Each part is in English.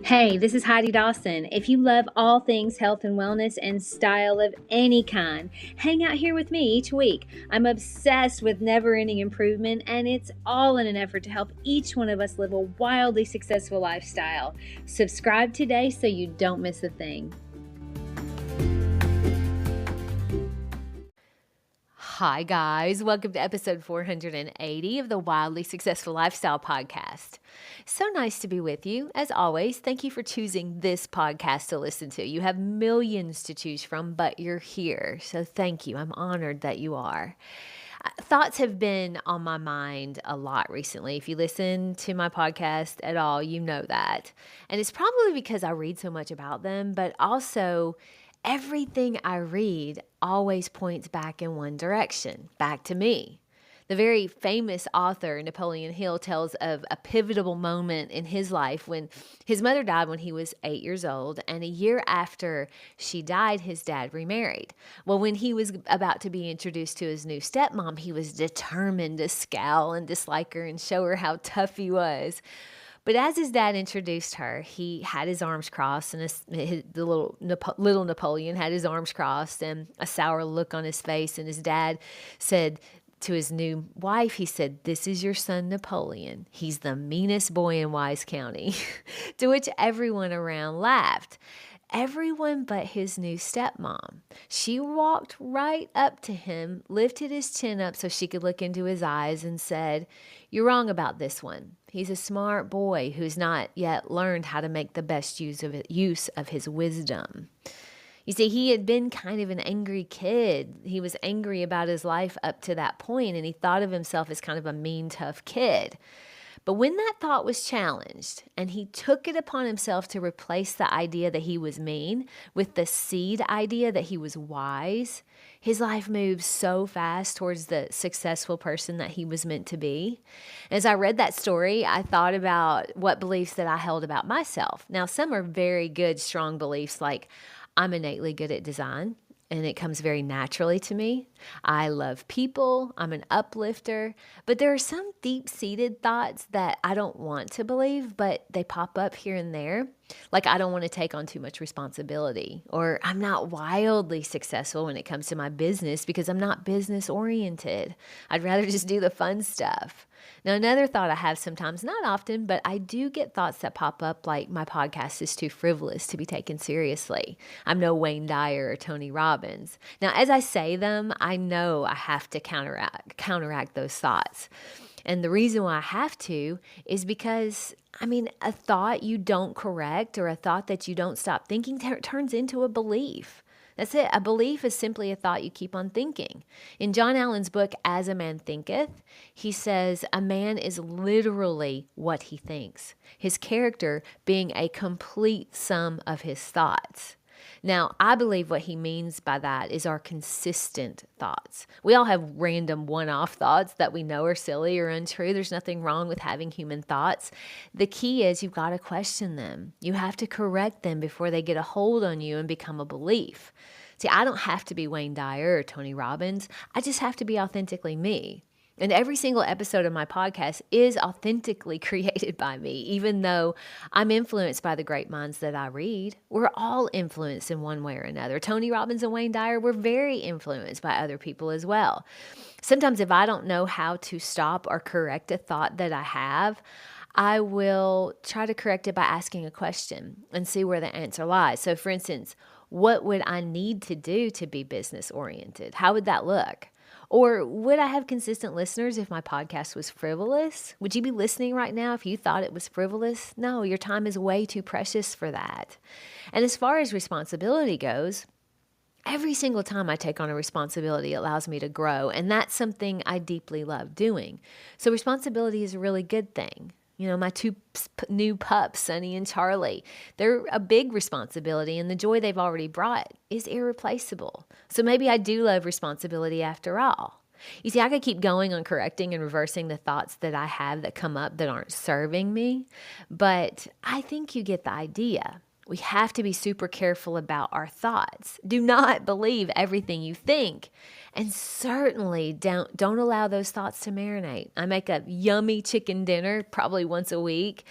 Hey, this is Heidi Dawson. If you love all things health and wellness and style of any kind, hang out here with me each week. I'm obsessed with never-ending improvement, and it's all in an effort to help each one of us live a wildly successful lifestyle. Subscribe today so you don't miss a thing. Hi, guys. Welcome to episode 480 of the Wildly Successful Lifestyle Podcast. So nice to be with you. As always, thank you for choosing this podcast to listen to. You have millions to choose from, but you're here. So thank you. I'm honored that you are. Thoughts have been on my mind a lot recently. If you listen to my podcast at all, you know that. And it's probably because I read so much about them, but also everything I read always points back in one direction, back to me. The very famous author, Napoleon Hill, tells of a pivotal moment in his life when his mother died when he was 8 years old, and a year after she died, his dad remarried. Well, when he was about to be introduced to his new stepmom, he was determined to scowl and dislike her and show her how tough he was. But as his dad introduced her, he had his arms crossed, and the little Napoleon had his arms crossed and a sour look on his face. And his dad said to his new wife, he said, "This is your son, Napoleon. He's the meanest boy in Wise County," to which everyone around laughed. Everyone but his new stepmom. She walked right up to him, lifted his chin up so she could look into his eyes, and said, "You're wrong about this one. He's a smart boy who's not yet learned how to make the best use of his wisdom." You see, he had been kind of an angry kid. He was angry about his life up to that point, and he thought of himself as kind of a mean, tough kid. But when that thought was challenged and he took it upon himself to replace the idea that he was mean with the seed idea that he was wise, his life moved so fast towards the successful person that he was meant to be. As I read that story, I thought about what beliefs that I held about myself. Now, some are very good, strong beliefs like I'm innately good at design, and it comes very naturally to me. I love people. I'm an uplifter. But there are some deep-seated thoughts that I don't want to believe, but they pop up here and there. Like I don't want to take on too much responsibility, or I'm not wildly successful when it comes to my business because I'm not business-oriented. I'd rather just do the fun stuff. Now, another thought I have sometimes, not often, but I do get thoughts that pop up like my podcast is too frivolous to be taken seriously. I'm no Wayne Dyer or Tony Robbins. Now, as I say them, I know I have to counteract those thoughts. And the reason why I have to is because, a thought you don't correct or a thought that you don't stop thinking turns into a belief. That's it. A belief is simply a thought you keep on thinking. In John Allen's book, As a Man Thinketh, he says a man is literally what he thinks, his character being a complete sum of his thoughts. Now, I believe what he means by that is our consistent thoughts. We all have random one-off thoughts that we know are silly or untrue. There's nothing wrong with having human thoughts. The key is you've got to question them. You have to correct them before they get a hold on you and become a belief. See, I don't have to be Wayne Dyer or Tony Robbins. I just have to be authentically me. And every single episode of my podcast is authentically created by me, even though I'm influenced by the great minds that I read. We're all influenced in one way or another. Tony Robbins and Wayne Dyer were very influenced by other people as well. Sometimes if I don't know how to stop or correct a thought that I have, I will try to correct it by asking a question and see where the answer lies. So for instance, what would I need to do to be business oriented? How would that look? Or would I have consistent listeners if my podcast was frivolous? Would you be listening right now if you thought it was frivolous? No, your time is way too precious for that. And as far as responsibility goes, every single time I take on a responsibility, it allows me to grow. And that's something I deeply love doing. So responsibility is a really good thing. You know, my two new pups, Sunny and Charlie, they're a big responsibility, and the joy they've already brought is irreplaceable. So maybe I do love responsibility after all. You see, I could keep going on correcting and reversing the thoughts that I have that come up that aren't serving me, but I think you get the idea. We have to be super careful about our thoughts. Do not believe everything you think. And certainly don't allow those thoughts to marinate. I make a yummy chicken dinner probably once a week,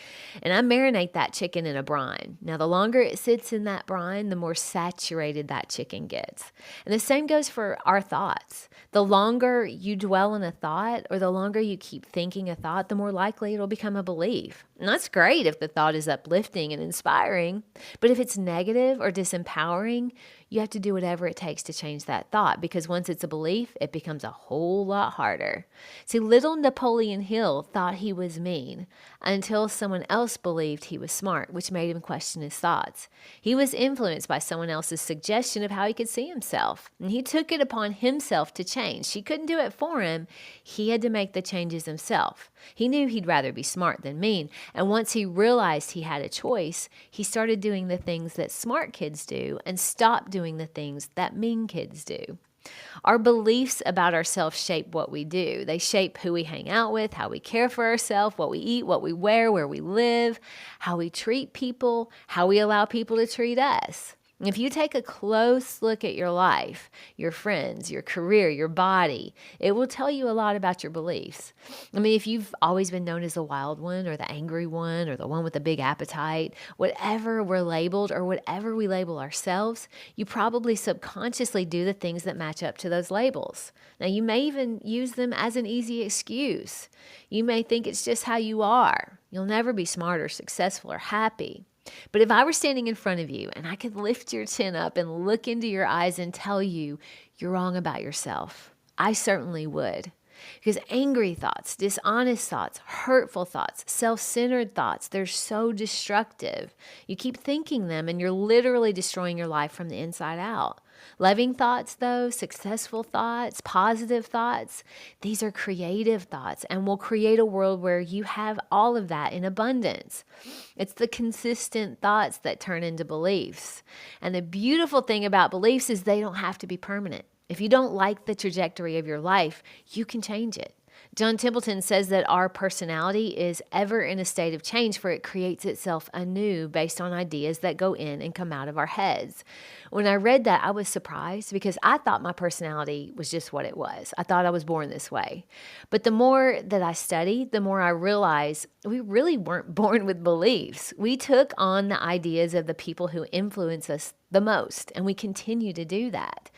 and I marinate that chicken in a brine. Now, the longer it sits in that brine, the more saturated that chicken gets. And the same goes for our thoughts. The longer you dwell on a thought, or the longer you keep thinking a thought, the more likely it'll become a belief. And that's great if the thought is uplifting and inspiring, but if it's negative or disempowering, you have to do whatever it takes to change that thought, because once it's a belief, it becomes a whole lot harder. See, little Napoleon Hill thought he was mean until someone else believed he was smart, which made him question his thoughts. He was influenced by someone else's suggestion of how he could see himself, and he took it upon himself to change. She couldn't do it for him. He had to make the changes himself. He knew he'd rather be smart than mean, and once he realized he had a choice, he started doing the things that smart kids do and stopped doing the things that mean kids do. Our beliefs about ourselves shape what we do. They shape who we hang out with, how we care for ourselves, what we eat, what we wear, where we live, how we treat people, how we allow people to treat us. If you take a close look at your life, your friends, your career, your body, it will tell you a lot about your beliefs. I mean, if you've always been known as the wild one or the angry one or the one with a big appetite, whatever we're labeled or whatever we label ourselves, you probably subconsciously do the things that match up to those labels. Now, you may even use them as an easy excuse. You may think it's just how you are. You'll never be smart or successful or happy. But if I were standing in front of you and I could lift your chin up and look into your eyes and tell you you're wrong about yourself, I certainly would. Because angry thoughts, dishonest thoughts, hurtful thoughts, self-centered thoughts, they're so destructive. You keep thinking them and you're literally destroying your life from the inside out. Loving thoughts, though, successful thoughts, positive thoughts, these are creative thoughts and will create a world where you have all of that in abundance. It's the consistent thoughts that turn into beliefs. And the beautiful thing about beliefs is they don't have to be permanent. If you don't like the trajectory of your life, you can change it. John Templeton says that our personality is ever in a state of change, for it creates itself anew based on ideas that go in and come out of our heads. When I read that, I was surprised because I thought my personality was just what it was. I thought I was born this way. But the more that I studied, the more I realized we really weren't born with beliefs. We took on the ideas of the people who influence us the most, and we continue to do that,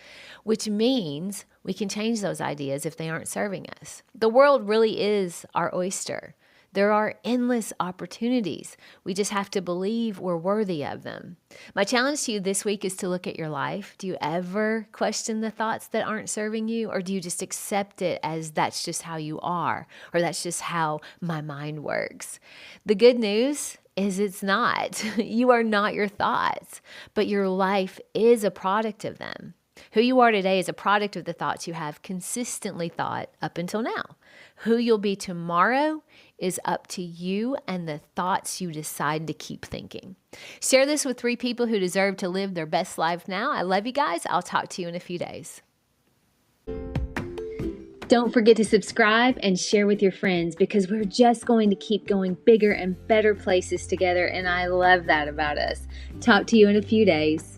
which means we can change those ideas if they aren't serving us. The world really is our oyster. There are endless opportunities. We just have to believe we're worthy of them. My challenge to you this week is to look at your life. Do you ever question the thoughts that aren't serving you, or do you just accept it as that's just how you are, or that's just how my mind works? The good news is it's not. You are not your thoughts, but your life is a product of them. Who you are today is a product of the thoughts you have consistently thought up until now. Who you'll be tomorrow is up to you and the thoughts you decide to keep thinking. Share this with 3 people who deserve to live their best life now. I love you guys. I'll talk to you in a few days. Don't forget to subscribe and share with your friends, because we're just going to keep going bigger and better places together, and I love that about us. Talk to you in a few days.